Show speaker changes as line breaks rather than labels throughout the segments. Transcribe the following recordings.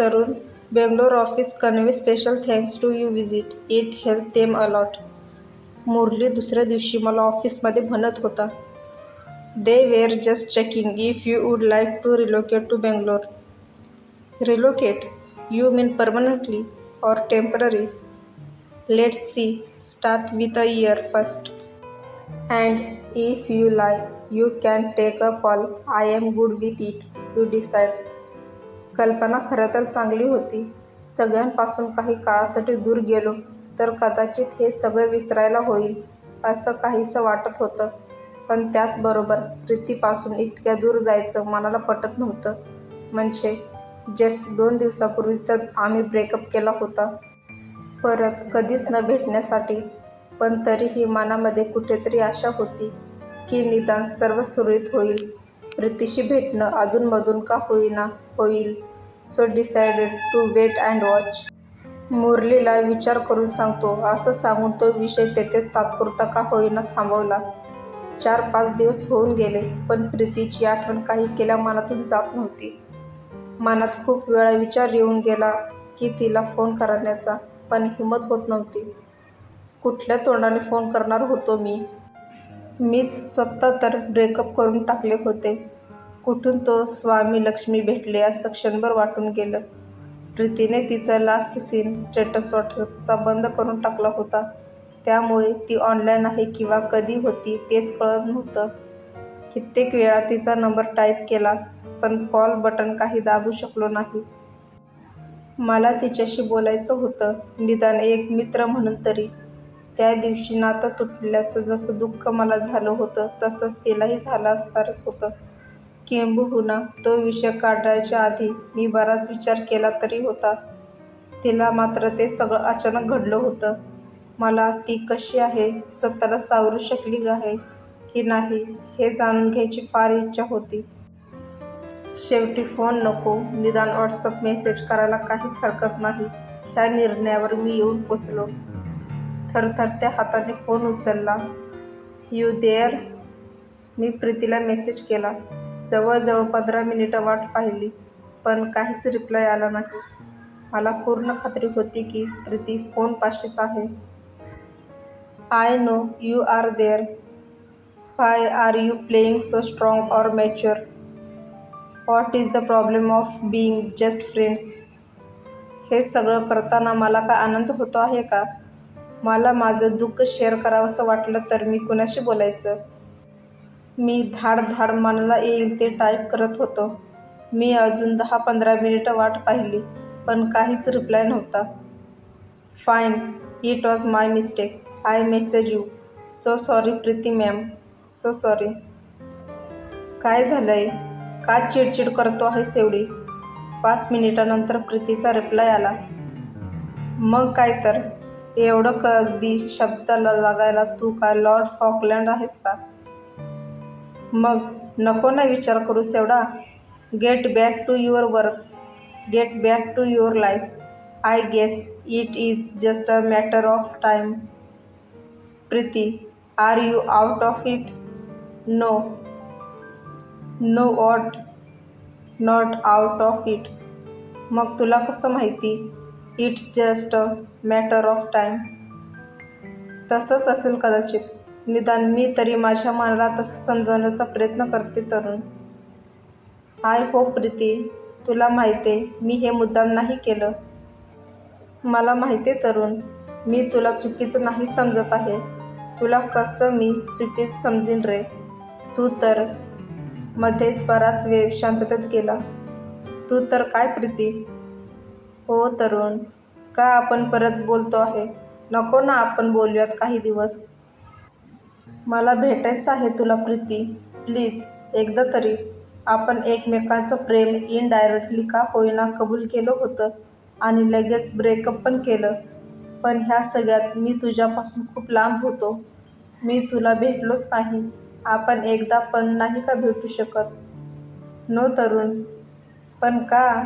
तरुण, Bangalore office convey special thanks to you visit. It help them a lot. Murali दुसऱ्या दिवशी मला ऑफिसमध्ये म्हणत होता. They were just checking if you would like to relocate to Bangalore. Relocate? You mean permanently or temporary? Let's see. Start with a year first. And if you like you can take a call. I am good with it. You decide. कल्पना खरं तर चांगली होती. सगळ्यांपासून काही काळासाठी दूर गेलो तर कदाचित हे सगळं विसरायला होईल असं काहीसं वाटत होतं. पण त्याचबरोबर प्रीतीपासून इतक्या दूर जायचं मनाला पटत नव्हतं. म्हणजे जस्ट 2 दिवसापूर्वीच तर आम्ही ब्रेकअप केला होता. परत कधीच न भेटण्यासाठी. पण तरीही मनामध्ये कुठेतरी आशा होती की निदान सर्व सुरळीत होईल. प्रीतीशी भेटणं अधूनमधून का होईना होईल. So decided to wait and watch. मुरलीला विचार करून सांगतो असं सांगून तो विषय तेथेच तात्पुरता का होईना थांबवला. 4-5 दिवस होऊन गेले पण प्रीतीची आठवण काही केल्या मनातून जात नव्हती. मनात खूप वेळा विचार येऊन गेला की तिला फोन करण्याचा, पण हिंमत होत नव्हती. कुठल्या तोंडाने फोन करणार होतो मी? मीच स्वतः तर ब्रेकअप करून टाकले होते. कुठून तो स्वामी लक्ष्मी भेटले असं क्षणभर वाटून गेलं. प्रीतीने तिचं लास्ट सीन स्टेटस व्हॉट्सअपचा बंद करून टाकला होता. त्यामुळे ती ऑनलाईन आहे किंवा कधी होती तेच कळत नव्हतं. कित्येक वेळा तिचा नंबर टाईप केला पण कॉल बटन काही दाबू शकलो नाही. मला तिच्याशी बोलायचं होतं, निदान एक मित्र म्हणून तरी. त्या दिवशी नातं तुटल्याचं जसं दुःख मला झालं होतं तसंच तिलाही झालं असणारच होतं. किंबहुना तो विषय काढायच्या आधी मी बराच विचार केला तरी होता. तिला मात्र ते सगळं अचानक घडलं होतं. मला ती कशी आहे, स्वतःला सावरू शकली आहे की नाही हे जाणून घ्यायची फार इच्छा होती. शेवटी फोन नको, निदान व्हॉट्सअप मेसेज करायला काहीच हरकत नाही ह्या निर्णयावर मी येऊन पोचलो. थरथरत्या हाताने फोन उचलला. You there? मी प्रीतीला मेसेज केला. जवळजवळ 15 मिनिटं वाट पाहिली पण काहीच रिप्लाय आला नाही. मला पूर्ण खात्री होती की प्रीती फोनपाशीच आहे. I know you are there. Why are you playing so strong or mature? What is the problem of being just friends? हे सगळं करताना मला काय आनंद होतो आहे का? मला माझं दुःख शेअर करावंसं वाटलं तर मी कुणाशी बोलायचं? मी धाड मनाला येईल ते टाईप करत होतो. मी अजून 10-15 मिनिटं वाट पाहिली पण काहीच रिप्लाय नव्हता. Fine, it was my mistake. I message you. So sorry Preeti ma'am. So sorry. काय झालंय? का चिडचिड करतो आहेस एवढी? 5 मिनिटांनंतर प्रीतीचा रिप्लाय आला. मग काय तर, एवढं अगदी शब्दाला लागायला तू काय लॉर्ड फॉकलँड आहेस का? मग नको ना विचार करूस एवढा. Get back to your work. Get back to your life. I guess it is just a matter of time. Preeti, are you out of it? No. No what? Not out of it. मग तुला कसं माहिती? It's just a matter of time. तसंच असेल कदाचित. निदान मी तरी माझ्या मनाला तसं समजवण्याचा प्रयत्न करते तरुण. आय होप प्रीती, तुला माहितीये मी हे मुद्दाम नाही केलं. मला माहितीये तरुण, मी तुला चुकीचं नाही समजत आहे. तुला कसं मी चुकीचं समजीन रे? तू तर. मध्येच बराच वेळ शांततेत गेला. तू तर काय प्रीती? हो तरुण. का आपण परत बोलतो आहे? नको ना आपण बोलूयात काही दिवस? मला भेटायचं आहे तुला प्रीती. प्लीज एकदा तरी. आपण एकमेकांचं प्रेम इनडायरेक्टली का होईना कबूल केलं होतं आणि लगेच ब्रेकअप पण केलं. पण ह्या सगळ्यात मी तुझ्यापासून खूप लांब होतो. मी तुला भेटलोच नाही. आपण एकदा पण नाही का भेटू शकत? नो तरुण. पण का?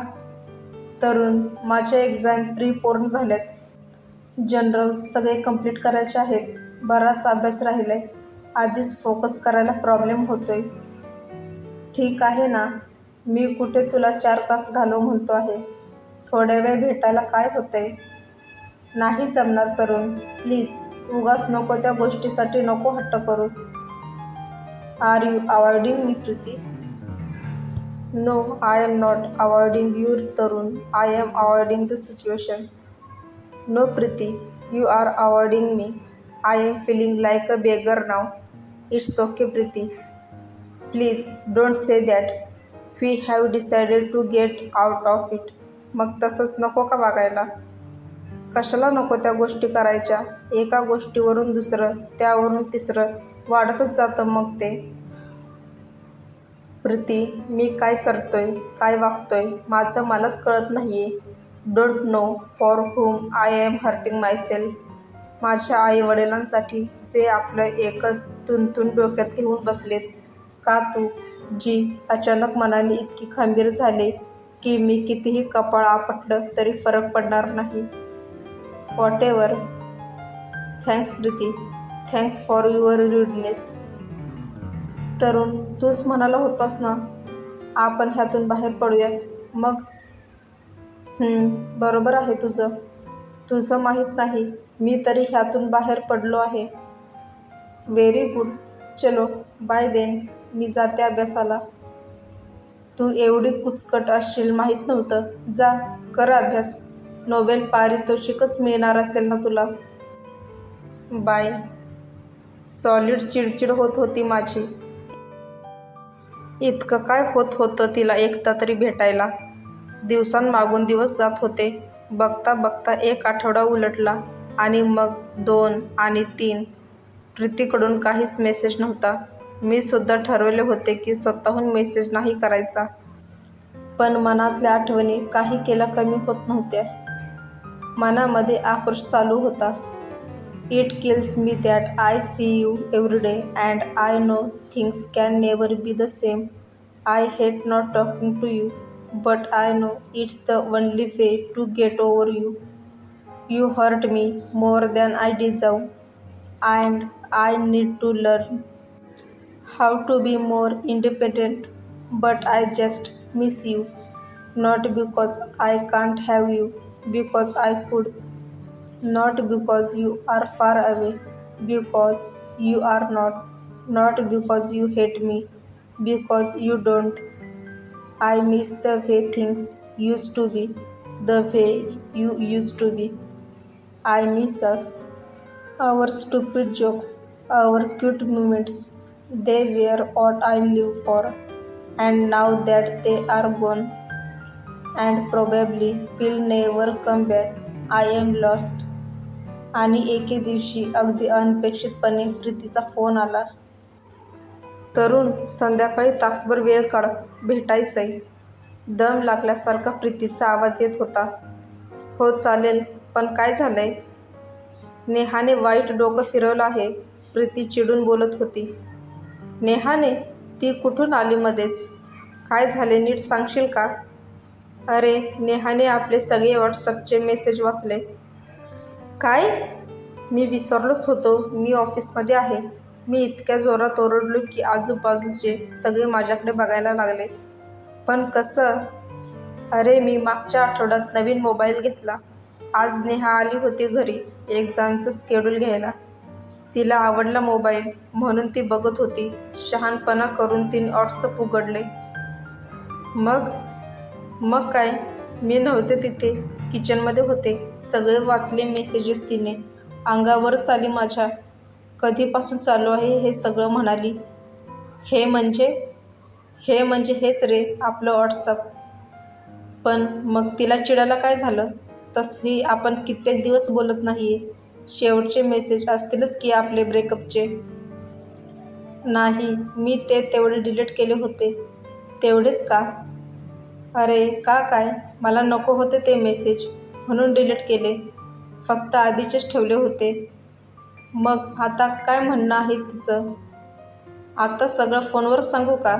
तरुण, माझ्या एक्झाम पूर्ण झाल्यात. जनरल सगळे कंप्लीट करायचे आहेत. बराच अभ्यास राहिलाय. आधीच फोकस करायला प्रॉब्लेम होतोय. ठीक आहे ना? मी कुठे तुला 4 तास घालव म्हणतो आहे. थोड्या वेळ भेटायला काय होतंय? नाही जमणार तरुण, प्लीज. उगाच नको त्या गोष्टीसाठी नको हट्ट करूस. Are you avoiding me Preeti? No, I am not avoiding you Tarun. I am avoiding the situation. No Preeti, you are avoiding me. I am feeling like a beggar now. It's okay Preeti. Please don't say that. We have decided to get out of it. मग तसंच नको का वागायला? कशाला नको त्या गोष्टी करायच्या? एका गोष्टीवरून दुसरं, त्यावरून तिसरं वाढतच जातं मग ते. प्रीती, मी काय करतोय, काय वागतोय माझं मलाच कळत नाहीये. Don't know for whom I am hurting myself. माझ्या आईवडिलांसाठी जे आपलं एकच तुंतून डोक्यात घेऊन बसलेत. का तू? जी अचानक मनाने इतकी खंबीर झाले की मी कितीही कपाळ आपटलं तरी फरक पडणार नाही. Whatever. Thanks Preeti. Thanks for your rudeness. Tarun, तूच म्हणाला होतास ना आपण ह्यातून बाहेर पडूयात. मग बरोबर आहे तुझं. तुझं माहीत नाही, मी तरी ह्यातून बाहेर पडलो आहे. Very good. चलो बाय देन. मी जाते अभ्यासाला. तू एवढी कुचकट असशील माहीत नव्हतं. जा कर अभ्यास. नोबेल पारितोषिकच मिळणार असेल ना तुला. बाय. सॉलिड चिडचिड होत होती माझी. इतकं काय होत होतं तिला एकदा तरी भेटायला. दिवसांमागून दिवस जात होते. बघता बघता 1 आठवडा उलटला आणि मग 2 आणि 3. प्रीतीकडून काहीच मेसेज नव्हता. मी सुद्धा ठरवले होते की स्वतःहून मेसेज नाही करायचा. पण मनातल्या आठवणी काही केल्या कमी होत नव्हत्या. मनामध्ये आक्रोश चालू होता. It kills me that I see you every day and I know things can never be the same. I hate not talking to you. But I know it's the only way to get over you. You hurt me more than I deserve, and I need to learn how to be more independent. But I just miss you, not because I can't have you, because I could. Not because you are far away, because you are not. Not because you hate me, because you don't. I miss the way things used to be, the way you used to be. I miss us, our stupid jokes, our cute moments. They were what I lived for, and now that they are gone, and probably will never come back, I am lost. आणि एके दिवशी अगदी अनपेक्षितपणे प्रीतीचा phone आला. तरुण, संध्याकाळी तासभर वेळ काढ, भेटायचंय. दम लागल्यासारखा प्रीतीचा आवाज येत होता. हो चालेल, पण काय झालंय? नेहाने वाईट डोकं फिरवलं आहे, प्रीती चिडून बोलत होती. नेहाने? ती कुठून आली मध्येच? काय झाले नीट सांगशील का? अरे, नेहाने आपले सगळे व्हॉट्सअपचे मेसेज वाचले. काय? मी विसरलोच होतो, मी ऑफिसमध्ये आहे. मी इतक्या जोरात ओरडलो की आजूबाजूचे सगळे माझ्याकडे बघायला लागले. पण कसं? अरे, मी मागच्या आठवड्यात नवीन मोबाईल घेतला. आज नेहा आली होती घरी एक्झामचं स्केड्यूल घ्यायला. तिला आवडला मोबाईल म्हणून ती बघत होती. शहाणपणा करून तिने व्हॉट्सअप उघडले. मग काय? मी नव्हते तिथे, किचनमध्ये होते. सगळे वाचले मेसेजेस तिने. अंगावरच आली माझ्या. कधीपासून चालू आहे हे सगळं म्हणाली. हे म्हणजे हेच रे, आपलं व्हॉट्सअप. पण मग तिला चिडायला काय झालं? तसंही आपण कित्येक दिवस बोलत नाहीये. शेवटचे मेसेज असतीलच की आपले ब्रेकअपचे. नाही, मी ते तेवढे डिलीट केले होते. तेवढेच का? अरे का काय? मला नको होते ते मेसेज म्हणून डिलीट केले. फक्त आधीचेच ठेवले होते. मग आता काय म्हणणं आहे तिचं? आता सगळं फोनवर सांगू का?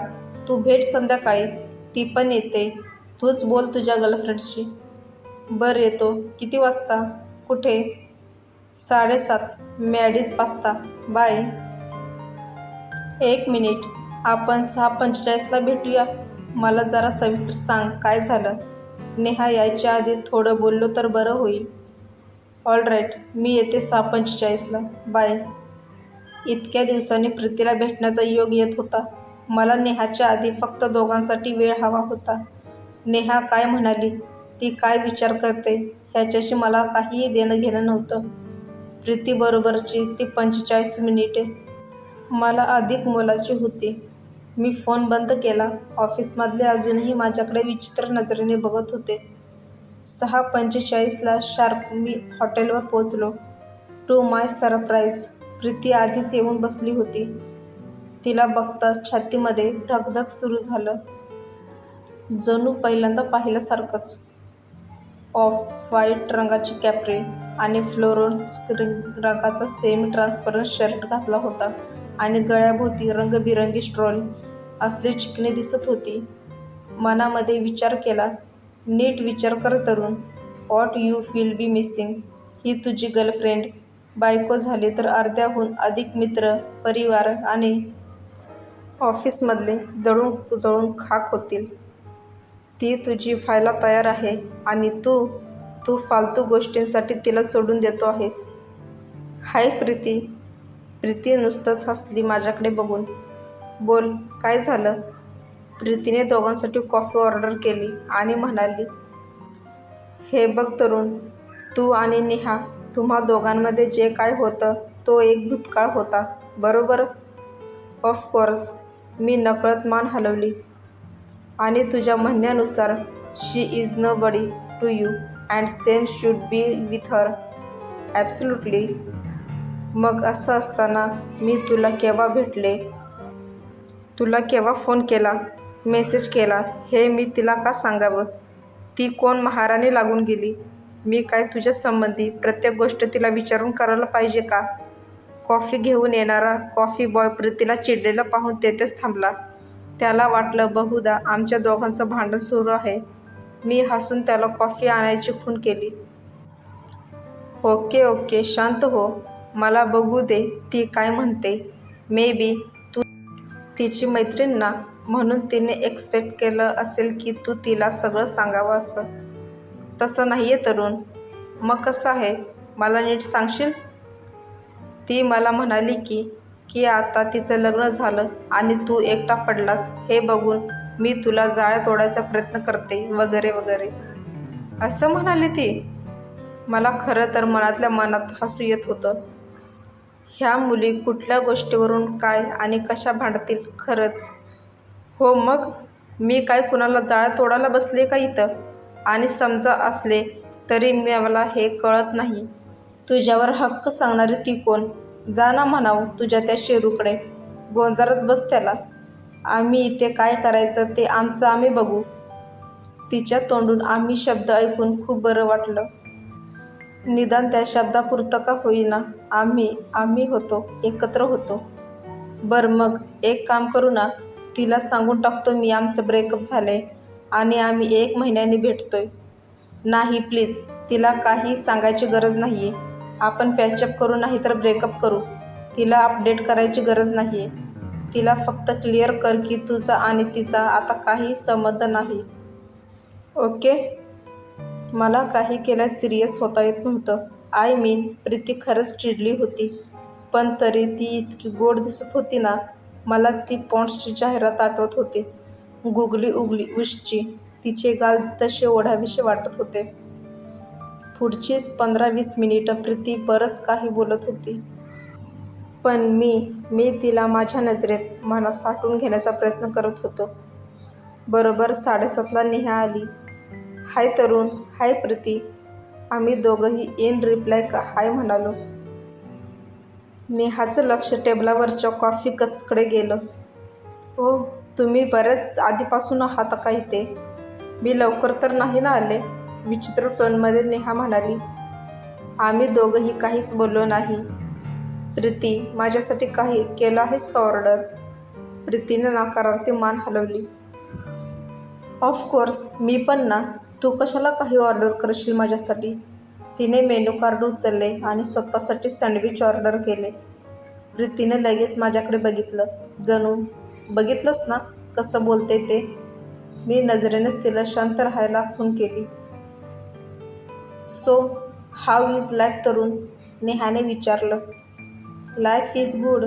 तू भेट संध्याकाळी, ती पण येते. तूच बोल तुझ्या गर्लफ्रेंडशी. बरं येतो. किती वाजता? कुठे? 7:30 मॅडीज पास्ता. बाय. 1 मिनिट, आपण 6:45ला भेटूया. मला जरा सविस्तर सांग काय झालं. नेहा यायच्या आधी थोडं बोललो तर बरं होईल. ऑल राईट, मी येते 6:45ला. बाय. इतक्या दिवसांनी प्रीतीला भेटण्याचा योग येत होता. मला नेहाच्या आधी फक्त दोघांसाठी वेळ हवा होता. नेहा काय म्हणाली, ती काय विचार करते ह्याच्याशी मला काहीही देणं घेणं नव्हतं. प्रीतीबरोबरची ती 45 मिनिटे मला अधिक मोलाची होती. मी फोन बंद केला. ऑफिसमधले अजूनही माझ्याकडे विचित्र नजरेने बघत होते. 6:45ला शार्प मी हॉटेलवर पोचलो. टू माय सरप्राईज प्रीती आधीच येऊन बसली होती. तिला बघताच छातीमध्ये धगधग सुरू झालं. जणू पहिल्यांदा पाहिल्यासारखंच. ऑफ व्हाईट रंगाची कॅप्री आणि फ्लोरोन्स रंगाचा सेमी ट्रान्सपरंट शर्ट घातला होता आणि गळ्याभोवती रंगबिरंगी स्ट्रोल असली चिकणी दिसत होती. मनामध्ये विचार केला, नीट विचार कर Tarun. What you will be missing. ही तुझी गर्लफ्रेंड, बायको झाली तर अर्ध्याहून अधिक मित्र, परिवार आणि ऑफिसमधले जळून जळून खाक होतील. ती तुझी व्हायला तयार आहे आणि तू फालतू गोष्टींसाठी तिला सोडून देतो आहेस. हाय प्रीती. प्रीती नुसतंच हसली माझ्याकडे बघून. बोल, काय झालं. प्रीतीने दोघांसाठी कॉफी ऑर्डर केली आणि म्हणाली, हे बघ तरुण, तू आणि नेहा, तुम्हा दोघांमध्ये जे काय होतं तो एक भूतकाळ होता, बरोबर. ऑफकोर्स. मी नकळत मान हलवली. आणि तुझ्या म्हणण्यानुसार she is nobody to you and same should be with her. Absolutely. मग असं असताना मी तुला केव्हा भेटले, तुला केव्हा फोन केला, मेसेज केला हे मी तिला का सांगावं. ती कोण महाराणी लागून गेली. मी काय तुझ्या संबंधी प्रत्येक गोष्ट तिला विचारून करायला पाहिजे का. कॉफी घेऊन येणारा कॉफी बॉय प्रीतीला चिडलेला पाहून तेथेच थांबला. त्याला वाटलं बहुधा आमच्या दोघांचं भांडण सुरू आहे. मी हसून त्याला कॉफी आणायची खूण केली. ओके शांत हो, मला बघू दे ती काय म्हणते. मे बी तू तिची मैत्रीण ना, म्हणून तिने एक्सपेक्ट केलं असेल की तू तिला सगळं सांगावं असं. तसं नाहीये तरुण. मग कसं आहे, मला नीट सांगशील. ती मला म्हणाली की आता तिचं लग्न झालं आणि तू एकटा पडलास हे बघून मी तुला जाळ्यात ओढायचा प्रयत्न करते वगैरे वगैरे असं म्हणाली ती. मला खरं तर मनातल्या मनात हसू येत होतं. ह्या मुली कुठल्या गोष्टीवरून काय आणि कशा भांडतील खरंच. हो मग मी काय कुणाला जाळ्यात ओढायला बसले का इथं. आणि समजा असले तरी मला हे कळत नाही. तुझ्यावर हक्क सांगणारी ती कोण. जा ना म्हणावं तुझ्या त्या शेरूकडे, गोंजारत बस त्याला. आम्ही इथे काय करायचं ते आमचं आम्ही बघू. तिच्या तोंडून आम्ही शब्द ऐकून खूप बरं वाटलं. निदान त्या शब्दापुरतं का होईना आम्ही होतो, एकत्र होतो. बरं मग एक काम करू ना, तिला सांगून टाकतो मी आमचं ब्रेकअप झालंय आणि आम्ही 1 महिन्याने भेटतोय. नाही प्लीज, तिला काही सांगायची गरज नाहीये. आपण पॅचअप करू नाही तर ब्रेकअप करू. तिला अपडेट करायची गरज नाहीये. तिला फक्त क्लिअर कर की तुझा आणि तिचा आता काही संबंध नाही. ओके. मला काही केल्यास सिरियस होता येत नव्हतं. आय मीन प्रीती खरंच चिडली होती, पण तरी ती इतकी गोड दिसत होती ना. मला ती पॉन्ड्सची जाहिरात आठवत होती. गुगली उगली उशची. तिचे गाल तसे ओढावीसे वाटत होते. पुढची 15-20 मिनिटं प्रीती बरंच काही बोलत होती, पण मी तिला माझ्या नजरेत मनात साठवून घेण्याचा प्रयत्न करत होतो. बरोबर 7:30ला नेहा आली. हाय तरुण. हाय प्रीती. आम्ही दोघंही इन रिप्लाय हाय म्हणालो. नेहाचं लक्ष टेबलावरच्या कॉफी कप्सकडे गेलं. ओ, तुम्ही बऱ्याच आधीपासून आहात का इथे. मी लवकर तर नाही ना आले, विचित्र टोनमध्ये नेहा म्हणाली. आम्ही दोघंही काहीच बोललो नाही. प्रीती, माझ्यासाठी काही केलं आहेस का ऑर्डर. प्रीतीने नकारार्थी मान हलवली. ऑफकोर्स, मी पण ना. तू कशाला काही ऑर्डर करशील माझ्यासाठी. तिने मेनू कार्ड उचलले आणि स्वतःसाठी सँडविच ऑर्डर केले. प्रीतीने लगेच माझ्याकडे बघितलं. जणू बघितलंस ना कसं बोलते ते. मी नजरेनेच तिला शांत राहायला खून केली. सो हाऊ इज लाईफ तरुण? नेहाने विचारलं. Life is good.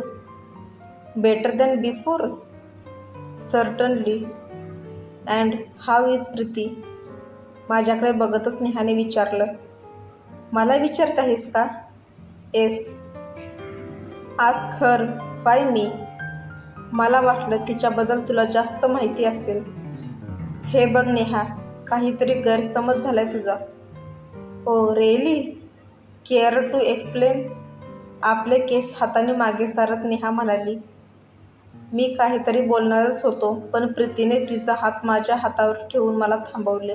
Better than before? Certainly. And how is Preeti? माझ्याकडे बघतच नेहाने विचारलं. मला विचारत आहेस का? येस. आस्क हर वाय मी? मला वाटलं तिच्याबद्दल तुला जास्त माहिती असेल. हे बघ नेहा, काहीतरी गैरसमज झालाय तुझा. Oh really? Care to explain? आपले केस हाताने मागे सारत नेहा म्हणाली. मी काहीतरी बोलणारच होतो, पण प्रीतीने तिचा हात माझ्या हातावर ठेवून मला थांबवले.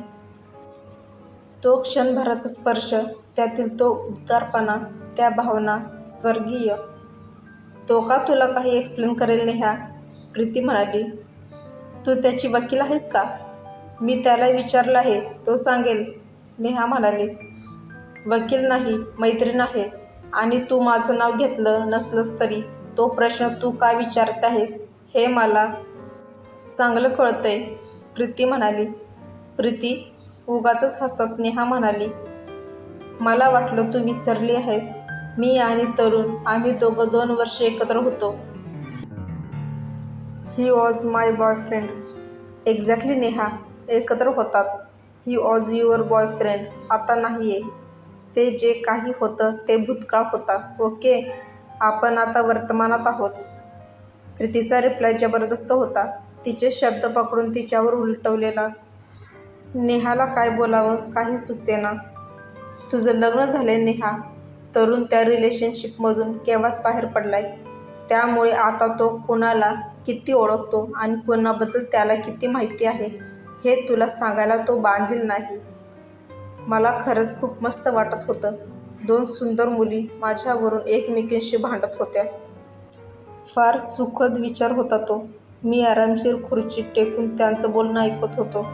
तो क्षणभराचा स्पर्श, त्यातील तो उबदारपणा, त्या भावना स्वर्गीय. तो का तुला काही एक्सप्लेन करेल नेहा? प्रीती म्हणाली. तू त्याची वकील आहेस का? मी त्याला विचारलं आहे, तो सांगेल, नेहा म्हणाली. वकील नाही, मैत्रीण आहे. आणि तू माझं नाव घेतलं नसलंस तरी तो प्रश्न तू का विचारत आहेस हे मला चांगलं कळतंय, प्रीती म्हणाली. प्रीती उगाचच हसत नेहा म्हणाली. मला वाटलं तू विसरली आहेस. मी आणि तरुण, आम्ही दोघं 2 वर्षे एकत्र होतो. He was my boyfriend. Exactly Neha, एकत्र होतात. He was your boyfriend. आता नाहीये. ते जे काही होतं ते भूतकाळ होता. ओके, आपण आता वर्तमानात आहोत. प्रीतीचा रिप्लाय जबरदस्त होता, तिचे शब्द पकडून तिच्यावर उलटवलेला. नेहाला काय बोलावं काही सुचेना. तुझं लग्न झालंय नेहा. तरुण त्या रिलेशनशिपमधून केव्हाच बाहेर पडलाय. त्यामुळे आता तो कुणाला किती ओळखतो आणि कोणाबद्दल त्याला किती माहिती आहे हे तुला सांगायला तो बांधील नाही. मला खरंच खूप मस्त वाटत होतं. 2 सुंदर मुली माझ्यावरून एकमेकींशी भांडत होत्या. फार सुखद विचार होता तो. मी आरामशीर खुर्चीत टेकून त्यांचं बोलणं ऐकत होतो.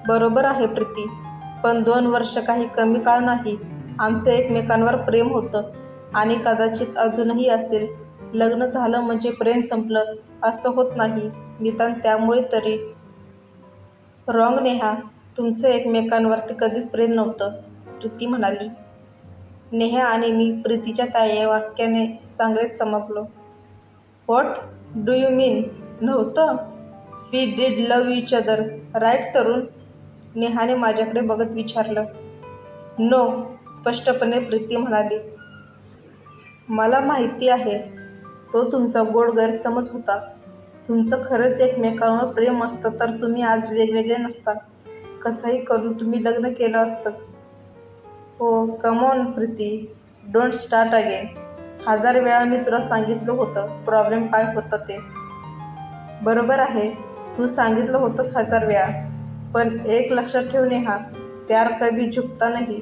बरोबर आहे प्रीती, पण 2 वर्ष काही कमी काळ नाही. आमचं एकमेकांवर प्रेम होतं आणि कदाचित अजूनही असेल. लग्न झालं म्हणजे प्रेम संपलं असं होत नाही, निदान त्यामुळे तरी. रॉंग नेहा, तुमचं एकमेकांवरती कधीच प्रेम नव्हतं, प्रीती म्हणाली. नेहा आणि मी प्रीतीच्या त्या वाक्याने चांगलेच चमकलो. What do you mean? नव्हतं? We did love each other, right Tarun? नेहाने माझ्याकडे बघत विचारलं. नो, स्पष्टपणे प्रीती म्हणाली. मला माहिती आहे, तो तुमचा गोड गैरसमज होता. तुमचं खरंच एकमेकांवर प्रेम असतं तर तुम्ही आज वेगवेगळे नसता. कसंही करून तुम्ही लग्न केलं असतंच. Oh come on Preeti, don't start again. 1000 वेळा मी तुला सांगितलं होतं प्रॉब्लेम काय होता ते. बरोबर आहे, तू सांगितलं होतंस 1000 वेळा. पण एक लक्षात ठेव नेहा, प्यार कभी झुकता नाही.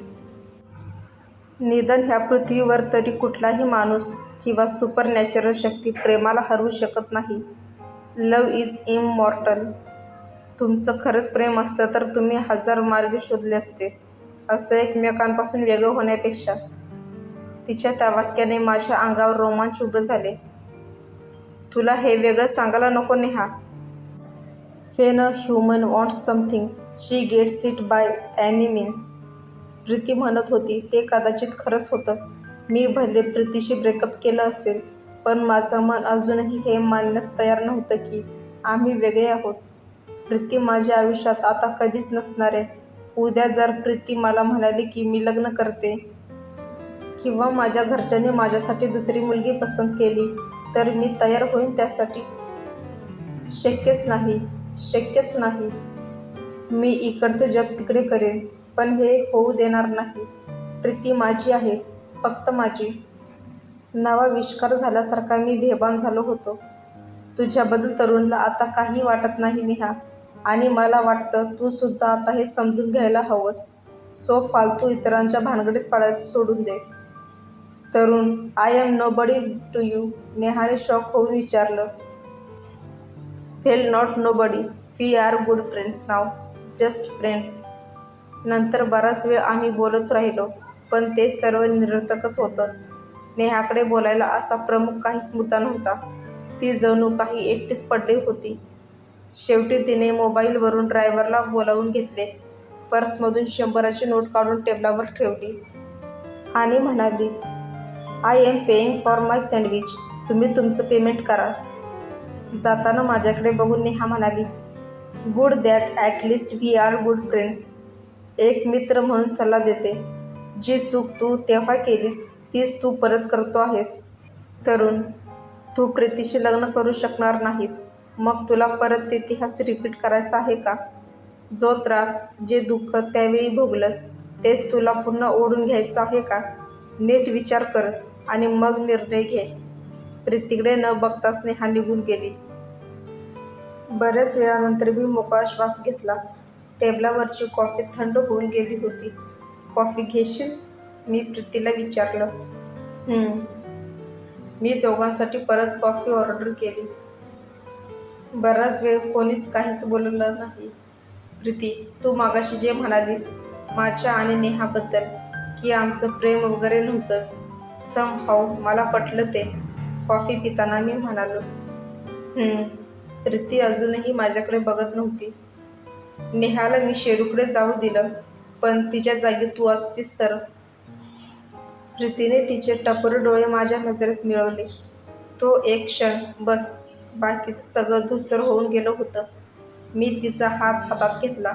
निदान ह्या पृथ्वीवर तरी कुठलाही माणूस किंवा सुपरनॅचरल शक्ती प्रेमाला हरवू शकत नाही. Love is immortal. तुमचं खरंच प्रेम असतं तर तुम्ही 1000 मार्ग शोधले असते, असं एकमेकांपासून वेगळं होण्यापेक्षा. तिच्या त्या वाक्याने माझ्या अंगावर रोमांच उभे झाले. तुला हे वेगळं सांगायला नको Neha. When a human wants something she gets it by any means. Preeti म्हणत होती ते कदाचित खरंच होतं. मी भले प्रीतीशी ब्रेकअप केलं असेल, पण माझं मन अजूनही हे मानण्यास तयार नव्हतं की आम्ही वेगळे आहोत. प्रीती माझ्या आयुष्यात आता कधीच नसणार आहे. उद्या जर प्रीती मला म्हणाली की मी लग्न करते किंवा माझ्या घरच्यांनी माझ्यासाठी दुसरी मुलगी पसंत केली तर मी तयार होईन त्यासाठी. शक्यच नाही, शक्यच नाही. मी इकडचं जग तिकडे करेन, पण हे होऊ देणार नाही. प्रीती माझी आहे, फक्त माझी. नवा विष्कार झाल्यासारखा मी बेभान झालो होतो. तुझ्याबद्दल तरुणला आता काही वाटत नाही नेहा, आणि मला वाटतं तू सुद्धा आता हे समजून घ्यायला हवंस. सो फालतू इतरांच्या भानगडीत पडायचं सोडून दे. Tarun, I am nobody to you, नेहाने शॉक होऊन विचारलं. Well not nobody, we are good friends now, just friends. नंतर बराच वेळ आम्ही बोलत राहिलो, पण ते सर्व निरर्थकच होतं. नेहाकडे बोलायला असा प्रमुख काहीच मुद्दा नव्हता. ती जणू काही एकटीच पडली होती. शेवटी तिने मोबाईलवरून ड्रायव्हरला बोलावून घेतले. पर्समधून 100ची नोट काढून टेबलावर ठेवली आणि म्हणाली, I am paying for my sandwich. तुम्ही तुमचं पेमेंट करा. जाताना माझ्याकडे बघून नेहा म्हणाली, good that at least we are good friends. एक मित्र म्हणून सल्ला देते. जी चूक तू तेव्हा केलीस तीच तू परत करतो आहेस. तरुण, तू प्रीतीशी लग्न करू शकणार नाहीस. मग तुला परत ते इतिहास रिपीट करायचा आहे का? जो त्रास, जे दुःख त्यावेळी भोगलंस तेच तुला पुन्हा ओढून घ्यायचं आहे का? नीट विचार कर आणि मग निर्णय घे. प्रीतीकडे न बघताच नेहा निघून गेली. बऱ्याच वेळानंतर मी मोकळा श्वास घेतला. टेबलावरची कॉफी थंड होऊन गेली होती. कॉफी घेशील? मी प्रीतीला विचारलं. मी दोघांसाठी परत कॉफी ऑर्डर केली. बराच वेळ कोणीच काहीच बोललं नाही. प्रीती, तू मागाशी जे म्हणालीस माझ्या आणि नेहाबद्दल की आमचं प्रेम वगैरे नव्हतंच, समहाऊ मला पटलं ते. कॉफी पिताना मी म्हणालो. प्रीती अजूनही माझ्याकडे बघत नव्हती. नेहाला मी शेरूकडे जाऊ दिलं, पण तिच्या जागी तू असतीस तर. प्रीतीने तिचे टपोरे डोळे माझ्या नजरेत मिळवले. तो एक क्षण बस. बाकीचं सगळं धूसर होऊन गेलं होतं. मी तिचा हात हातात घेतला.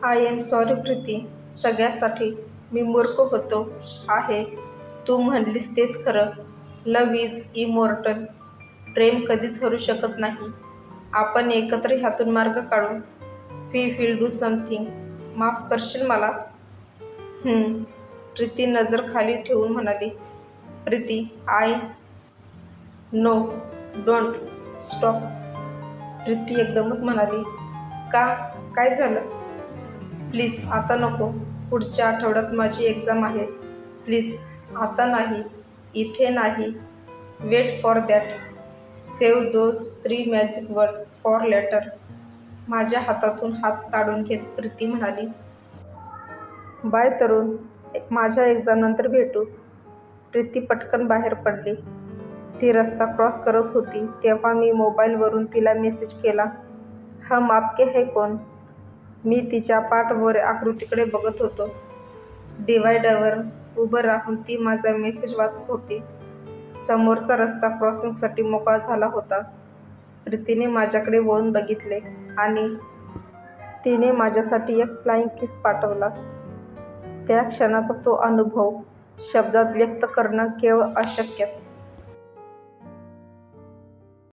आय एम सॉरी प्रीती, सगळ्यासाठी. मी मूर्ख होतो आहे. तू म्हणलीस तेच खरं. Love is immortal. प्रेम कधीच हरू शकत नाही. आपण एकत्र ह्यातून मार्ग काढू. We will do something. माफ करशील मला? प्रीती नजर खाली ठेवून म्हणाली. Preeti, I know, don't stop. Preeti एकदमच म्हणाली, का? काय झालं? प्लीज आता नको. पुढच्या आठवड्यात माझी एक्झाम आहे. प्लीज आता नाही, इथे नाही. Wait for that. Save those 3 magic word for later. माझ्या हातातून हात काढून घेत प्रीती म्हणाली, बाय तरुण, माझ्या एक्झामनंतर भेटू. प्रीती पटकन बाहेर पडली. ती रस्ता क्रॉस करत होती तेव्हा मी मोबाईलवरून तिला मेसेज केला. हम आपके है कौन? मी तिच्या पाठवर आकृतीकडे बघत होतो. डिव्हायडरवर उभं राहून ती माझा मेसेज वाचत होती. समोरचा रस्ता क्रॉसिंगसाठी मोकळा झाला होता. प्रीतीने माझ्याकडे वळून बघितले आणि तिने माझ्यासाठी एक फ्लाइंग किस पाठवला. त्या क्षणाचा तो अनुभव शब्दात व्यक्त करणं केवळ अशक्यच.